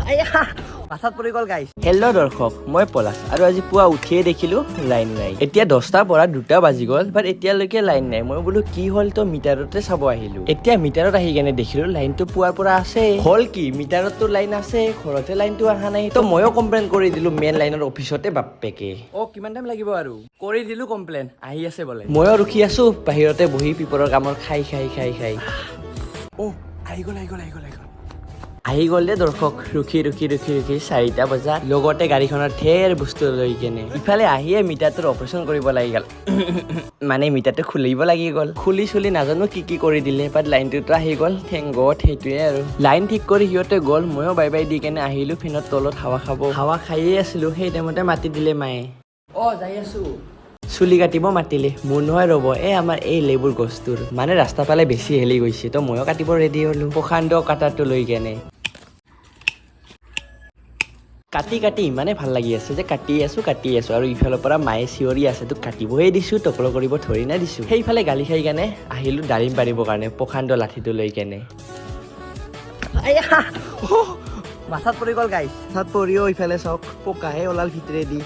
মাথাত পৰি গ'ল গাইছ। হেল্ল' দৰ্শক, মই পলাশ আৰু আজি পুৱা উঠিয়ে দেখিলো লাইন নাই। এতিয়া 10টাৰ পৰা 2টা বাজি গ'ল, বাট এতিয়ালৈকে লাইন নাই। মই বোলো কি হ'ল তো মিটাৰতে চাব আহিলো। এতিয়া মিটাৰত আহি কেনে দেখিলো লাইনটো পুৱাৰ পৰা আছে। হ'ল কি মিটাৰততো লাইন আছে, ঘৰতে লাইনটো অহা নাই। তো ময়ো কমপ্লেইন কৰি দিলো মেইন লাইনৰ অফিচতে বাপ্পেকে। কিমান টাইম লাগিব আৰু? কৰি দিলো কমপ্লেইন, আহি আছে বোলে। ময়ো ৰখি আছো বাহিৰতে বহি পিপৰৰ কামৰ খাই। আহি গ'ল দে দৰ্শক, ৰখি 4টা বজাত। লগতে গাড়ীখনৰ ঢেৰ বস্তু লৈ কেনে ইফালে আহিয়ে মিটাৰটোৰ অপাৰেশ্যন কৰিব লাগি গ'ল। মানে মিটাৰটো খুলিব লাগি গ'ল। খুলি নাজানো কি কৰি দিলে, বাট লাইনটোতো আহি গ'ল। থেংক গড, সেইটোৱে আৰু। লাইন ঠিক কৰি সিহঁতে গ'ল, ময়ো বাই দি কেনে আহিলো ফেনৰ তলত হাৱা খাব। হাৱা খায়ে আছিলো, সেই টাইমতে মাতি দিলে মায়ে। যাই আছো। চুলি কাটিব মাতিলে, মোৰ নহয় ৰ'ব, আমাৰ এই লেবুৰ গছটোৰ। মানে ৰাস্তা ফালে বেছি হেলি গৈছে, তো ময়ো কাটিব ৰেডি হ'লো প্ৰশান্ত কাটাৰটো লৈ কেনে। কাটি ইমানে ভাল লাগি আছে যে কাটি আছো আৰু ইফালৰ পৰা মায়ে চিঞৰি আছে, তোক কাটিবহে দিছো, টকলো কৰিব ধৰি না দিছো। সেইফালে গালি খাই কেনে আহিলো ডালিম পাৰিবৰ কাৰণে প্ৰশান্ত লাঠিটো লৈ কেনে। মাথাত পৰি গ'ল গাইছ। তাত পৰিও ইফালে চাওক পকাহে ওলাল ভিতৰেদি।